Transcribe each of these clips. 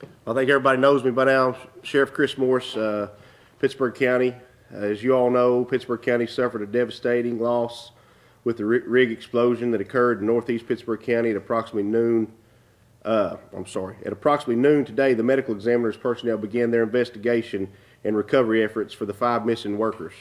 I think everybody knows me by now. Sheriff Chris Morris, Pittsburgh County. As you all know, Pittsburgh County suffered a devastating loss with the rig explosion that occurred in northeast Pittsburgh County at approximately noon. At approximately noon today, the medical examiner's personnel began their investigation and recovery efforts for the 5 missing workers.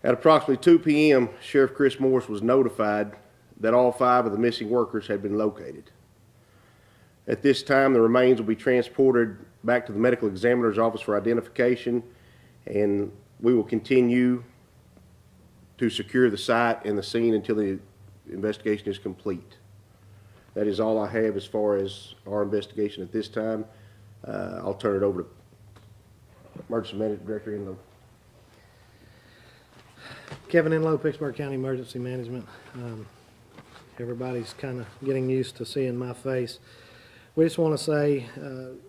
At approximately 2 p.m., Sheriff Chris Morris was notified that all 5 of the missing workers had been located. At this time, the remains will be transported back to the medical examiner's office for identification, and we will continue to secure the site and the scene until the investigation is complete. That is all I have as far as our investigation at this time. I'll turn it over to Emergency Management Director Enlow. Kevin Enlow, Pittsburgh County Emergency Management. Everybody's kind of getting used to seeing my face. We just want to say,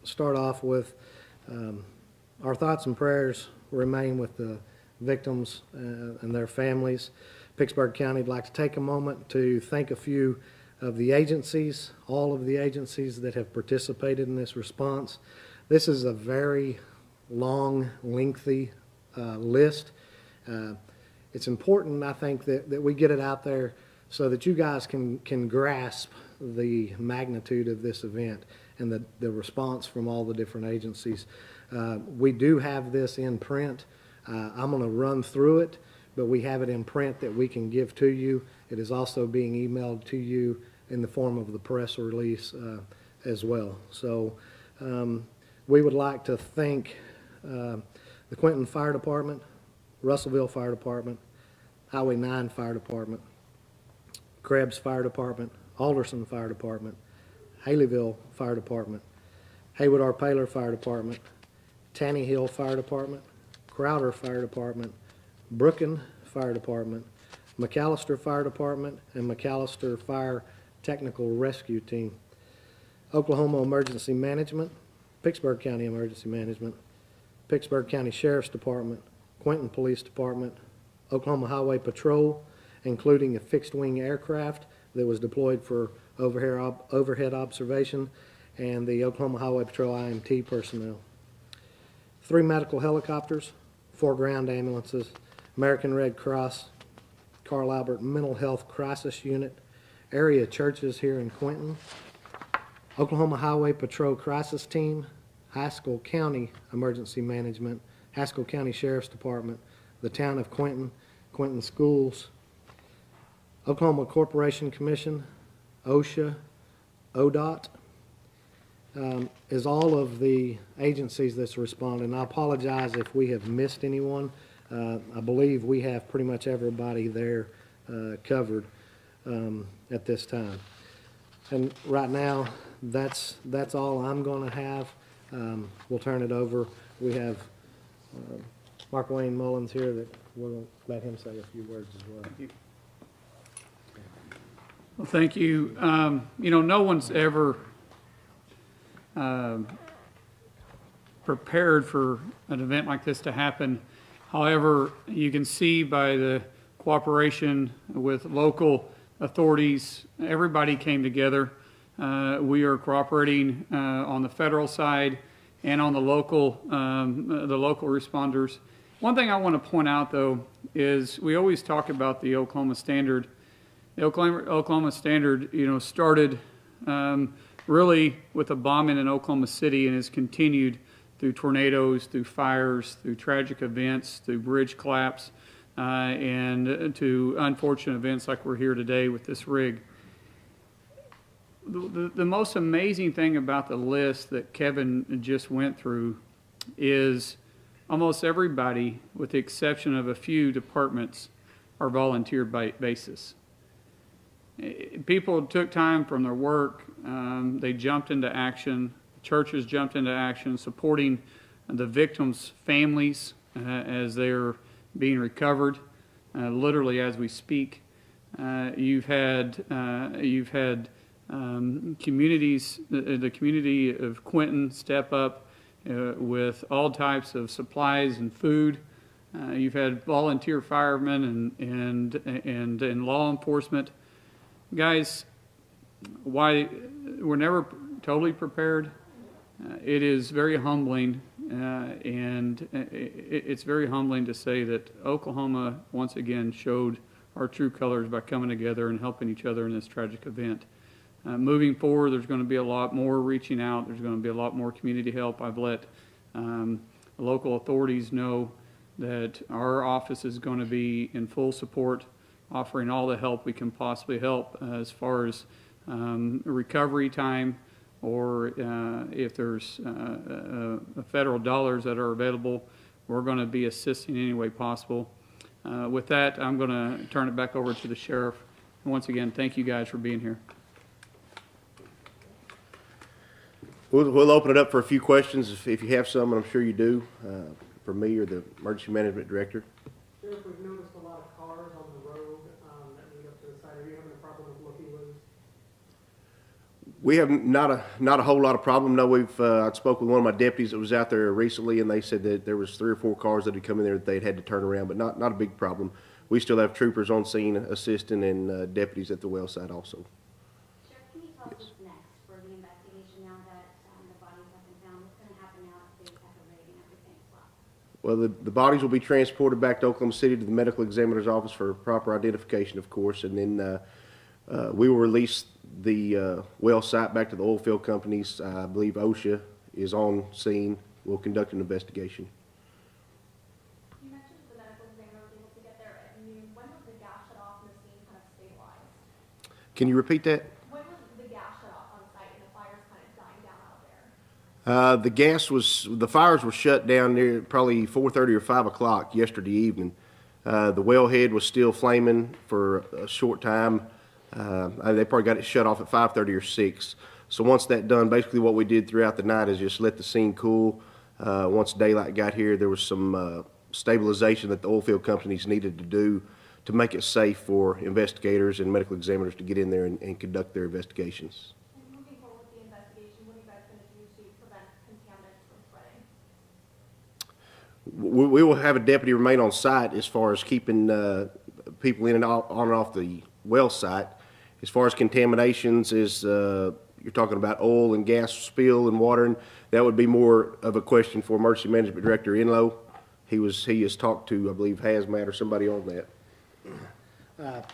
start off with our thoughts and prayers remain with the victims and their families. Pittsburgh County would like to take a moment to thank a few of the agencies, all of the agencies that have participated in this response. This is a very long, lengthy list. It's important, I think, that we get it out there so that you guys can grasp the magnitude of this event and the response from all the different agencies. We do have this in print. I'm going to run through it, but we have it in print that we can give to you. It is also being emailed to you in the form of the press release as well. So we would like to thank the Quinton Fire Department, Russellville Fire Department, Highway 9 Fire Department, Krebs Fire Department, Alderson Fire Department, Haleyville Fire Department, Haywood-Arpaylor Fire Department, Tanny Hill Fire Department, Crowder Fire Department, Brooken Fire Department, McAllister Fire Department, and McAllister Fire Technical Rescue Team, Oklahoma Emergency Management, Pittsburgh County Emergency Management, Pittsburgh County Sheriff's Department, Quinton Police Department, Oklahoma Highway Patrol, including a fixed-wing aircraft that was deployed for overhead observation, and the Oklahoma Highway Patrol IMT personnel. 3 medical helicopters, 4 ground ambulances, American Red Cross, Carl Albert Mental Health Crisis Unit, area churches here in Quinton, Oklahoma Highway Patrol Crisis Team, Haskell County Emergency Management, Haskell County Sheriff's Department, the Town of Quinton, Quinton Schools, Oklahoma Corporation Commission, OSHA, ODOT, is all of the agencies that's responding. I apologize if we have missed anyone. I believe we have pretty much everybody there covered at this time. And right now, that's all I'm going to have. We'll turn it over. We have Mark Wayne Mullins here that we'll let him say a few words as well. Thank you. Well, thank you. You know, no one's ever prepared for an event like this to happen. However, you can see by the cooperation with local authorities, everybody came together. We are cooperating on the federal side and on the local responders. One thing I want to point out, though, is we always talk about the Oklahoma Standard. The Oklahoma Standard, you know, started really with a bombing in Oklahoma City and has continued through tornadoes, through fires, through tragic events, through bridge collapse, and to unfortunate events like we're here today with this rig. The most amazing thing about the list that Kevin just went through is almost everybody, with the exception of a few departments, are volunteer basis. People took time from their work, they jumped into action, churches jumped into action, supporting the victims' families as they're being recovered, literally as we speak. You've had communities, the community of Quinton step up with all types of supplies and food. You've had volunteer firemen and law enforcement. Why we're never totally prepared. It is very humbling, and it's very humbling to say that Oklahoma once again showed our true colors by coming together and helping each other in this tragic event. Moving forward, there's going to be a lot more reaching out. There's going to be a lot more community help. I've let local authorities know that our office is going to be in full support, offering all the help we can possibly help as far as recovery time, or if there's federal dollars that are available, we're going to be assisting any way possible. With that, I'm going to turn it back over to the sheriff. And once again, thank you guys for being here. We'll open it up for a few questions if you have some, and I'm sure you do, for me or the emergency management director. Sheriff, we've noticed a lot of cars on the road that lead up to the site. Are you having a problem with looking loose? We have not a whole lot of problem. No, I spoke with one of my deputies that was out there recently, and they said that there was 3 or 4 cars that had come in there that they'd had to turn around, but not a big problem. We still have troopers on scene assisting, and deputies at the well site also. Sheriff, can you tell us what's next for the investigation now that the bodies have been found? What's going to happen now that they've had the rig and everything as well? Well, the bodies will be transported back to Oklahoma City to the medical examiner's office for proper identification, of course, and then we will release the well site back to the oil field companies. I believe OSHA is on scene. We'll conduct an investigation. You mentioned the medical examiner was able to get there at noon. When was the gas shut off and the scene kind of stabilized? Can you repeat that? When was the gas shut off on site and the fires kind of dying down out there? The fires were shut down near probably 4:30 or 5 o'clock yesterday evening. The wellhead was still flaming for a short time. They probably got it shut off at 5:30 or 6. So once that done, basically what we did throughout the night is just let the scene cool. Once daylight got here, there was some stabilization that the oil field companies needed to do to make it safe for investigators and medical examiners to get in there and conduct their investigations. And moving forward with the investigation, what are you guys going to do to prevent contaminants from spreading? We will have a deputy remain on site as far as keeping people in and on and off the well site. As far as contaminations, you're talking about oil and gas spill and watering, that would be more of a question for Emergency Management Director Enlow. He has talked to, I believe, Hazmat or somebody on that.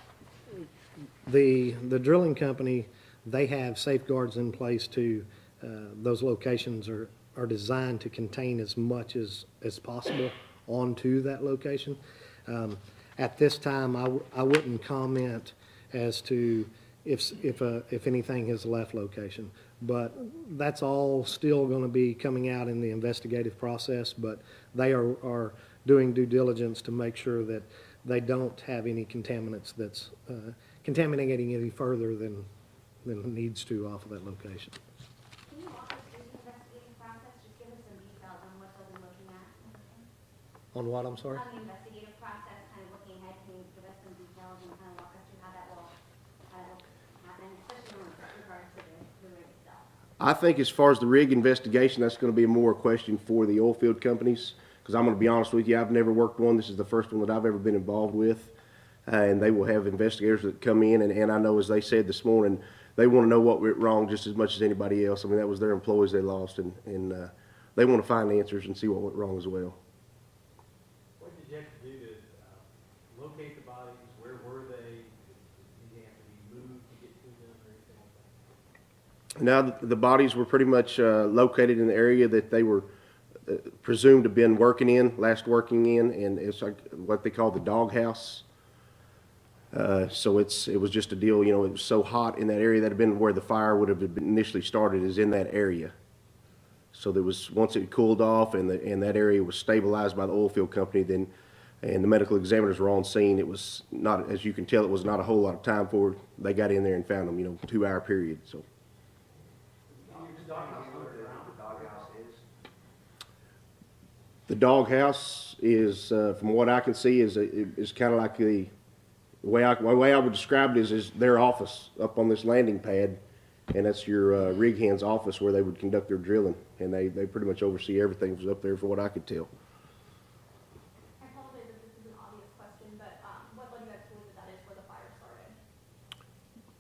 The drilling company, they have safeguards in place to, those locations are designed to contain as much as possible onto that location. At this time, I wouldn't comment as to if anything has left location. But that's all still going to be coming out in the investigative process, but they are doing due diligence to make sure that they don't have any contaminants that's contaminating any further than it needs to off of that location. Can you walk us through the investigative process? Just give us some details on what they'll be looking at. On what, I'm sorry? On the investigative process, kind of looking ahead, can you give us some details and kind of walk us through how that will happen, especially in regards to the rig itself? I think as far as the rig investigation, that's going to be more a question for the oil field companies, because I'm going to be honest with you, I've never worked one. This is the first one that I've ever been involved with, and they will have investigators that come in, and I know, as they said this morning, they want to know what went wrong just as much as anybody else. I mean, that was their employees they lost, and they want to find answers and see what went wrong as well. What did you have to do to locate the bodies? Where were they? Did you have to be moved to get to them or anything like that? Now, the bodies were pretty much located in the area that they were presumed to have been last working in, and it's like what they call the doghouse. So it was just a deal, you know, it was so hot in that area that had been where the fire would have been initially started, is in that area. So there was, once it cooled off and that area was stabilized by the oil field company, then, and the medical examiners were on scene, it was not, as you can tell, it was not a whole lot of time for they got in there and found them, you know, 2-hour period. So. The doghouse is, from what I can see, is kind of like the way I would describe it is their office up on this landing pad, and that's your rig hand's office where they would conduct their drilling, and they pretty much oversee everything that was up there, from what I could tell. I apologize if this is an obvious question, but what led you guys to believe that is where the fire started?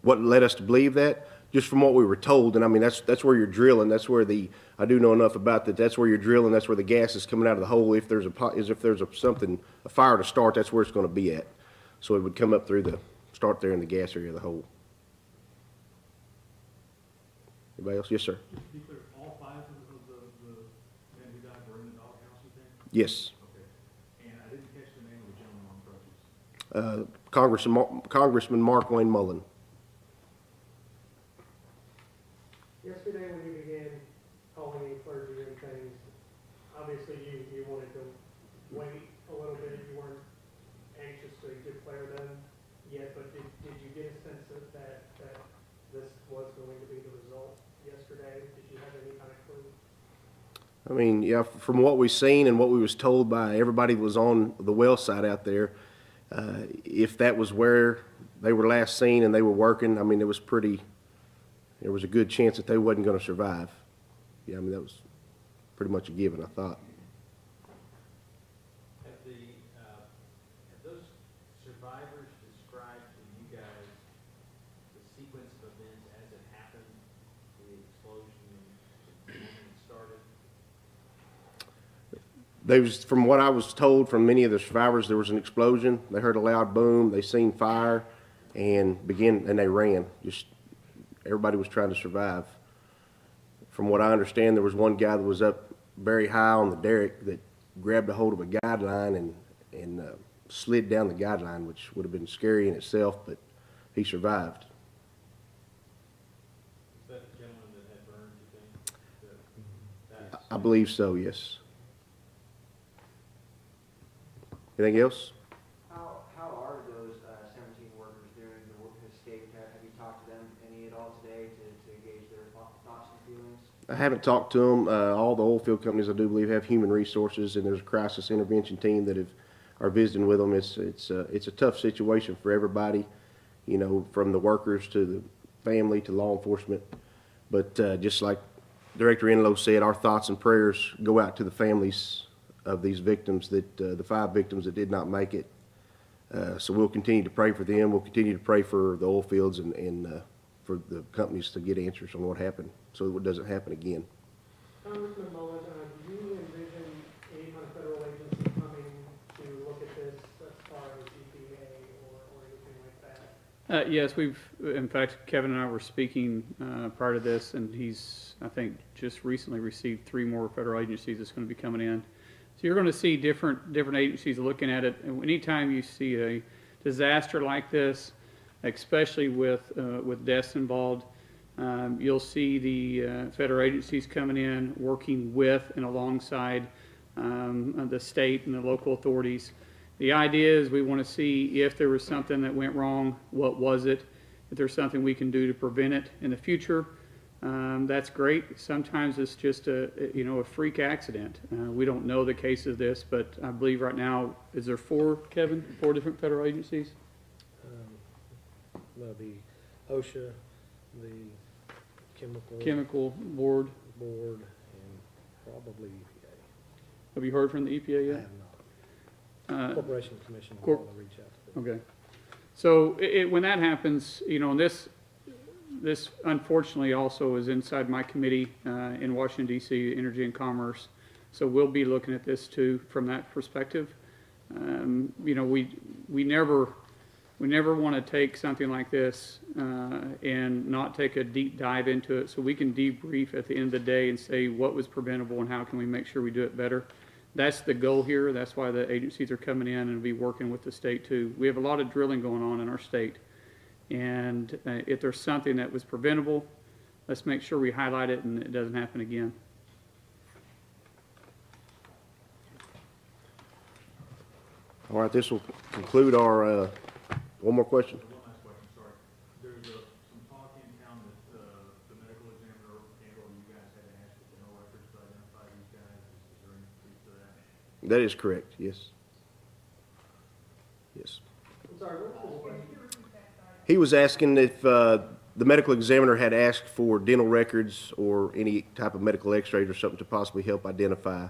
What led us to believe that? Just from what we were told, and I mean that's where you're drilling. That's where the I do know enough about that. That's where you're drilling. That's where the gas is coming out of the hole. If there's a fire to start, that's where it's going to be at. So it would come up through start there in the gas area of the hole. Anybody else? Yes, sir. Just to be clear, all five of the men who died were in the doghouse, you think? Yes. Okay. And I didn't catch the name of the gentleman on crutches. Congressman Mark Wayne Mullen. Yesterday, when you began calling in clergy and things, obviously you wanted to wait a little bit. You weren't anxious to declare them yet, but did you get a sense that this was going to be the result yesterday? Did you have any kind of clue? I mean, yeah, from what we've seen and what we was told by everybody that was on the well site out there, if that was where they were last seen and they were working, I mean, there was a good chance that they wasn't going to survive. Yeah, I mean, that was pretty much a given, I thought. Have those survivors described to you guys the sequence of events as it happened, the explosion and when it started? From what I was told from many of the survivors, there was an explosion. They heard a loud boom. They seen fire, and they ran. Just everybody was trying to survive. From what I understand, there was one guy that was up very high on the derrick that grabbed a hold of a guideline and slid down the guideline, which would have been scary in itself, but he survived. Is that the gentleman that had burned, you think? I believe so, yes. Anything else? How are those 17 workers doing the work escape? Have you talked to them any at all today to gauge their thoughts and feelings? I haven't talked to them. All the oil field companies, I do believe, have human resources, and there's a crisis intervention team that are visiting with them. It's a tough situation for everybody, you know, from the workers to the family to law enforcement. But just like Director Enlow said, our thoughts and prayers go out to the families of these victims, the 5 victims that did not make it. So we'll continue to pray for them. We'll continue to pray for the oil fields and for the companies to get answers on what happened so it doesn't happen again. Congressman Mullen, do you envision any kind of federal agency coming to look at this as far as EPA or anything like that? Yes, in fact, Kevin and I were speaking prior to this, and he's, I think, just recently received 3 more federal agencies that's going to be coming in. So you're going to see different agencies looking at it. And anytime you see a disaster like this, especially with deaths involved, you'll see the federal agencies coming in, working with and alongside the state and the local authorities. The idea is we want to see if there was something that went wrong, what was it? If there's something we can do to prevent it in the future, that's great. Sometimes it's just a freak accident. We don't know the case of this, but I believe right now, is there 4, Kevin? 4 different federal agencies? The OSHA, the Chemical Board. and probably EPA. Have you heard from the EPA I yet? have not. Corporation Commission will probably reach out to them. Okay. So when that happens, you know, and this unfortunately also is inside my committee in Washington, D.C., Energy and Commerce. So we'll be looking at this too from that perspective. You know, we never want to take something like this and not take a deep dive into it, so we can debrief at the end of the day and say what was preventable and how can we make sure we do it better. That's the goal here. That's why the agencies are coming in and be working with the state too. We have a lot of drilling going on in our state, and if there's something that was preventable, let's make sure we highlight it and it doesn't happen again. All right, this will conclude our, one more question. One last question, sorry. There's some talk in town that the medical examiner and/or you guys had to ask for dental records to identify these guys. Is there any truth to that? That is correct, yes. Yes. I'm sorry, what was the question? He was asking if the medical examiner had asked for dental records or any type of medical x-rays or something to possibly help identify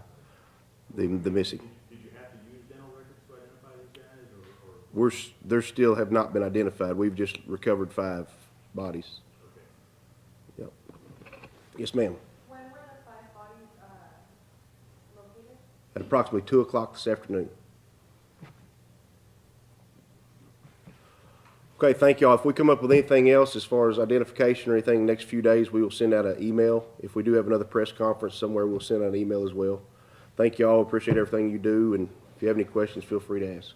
the missing. Did you have to use dental records to identify these guys, or? There still have not been identified. We've just recovered 5 bodies. Okay. Yep. Yes, ma'am. When were the 5 bodies at approximately 2 o'clock this afternoon. Okay, thank y'all. If we come up with anything else as far as identification or anything in the next few days, we will send out an email. If we do have another press conference somewhere, we'll send out an email as well. Thank y'all. Appreciate everything you do, and if you have any questions, feel free to ask.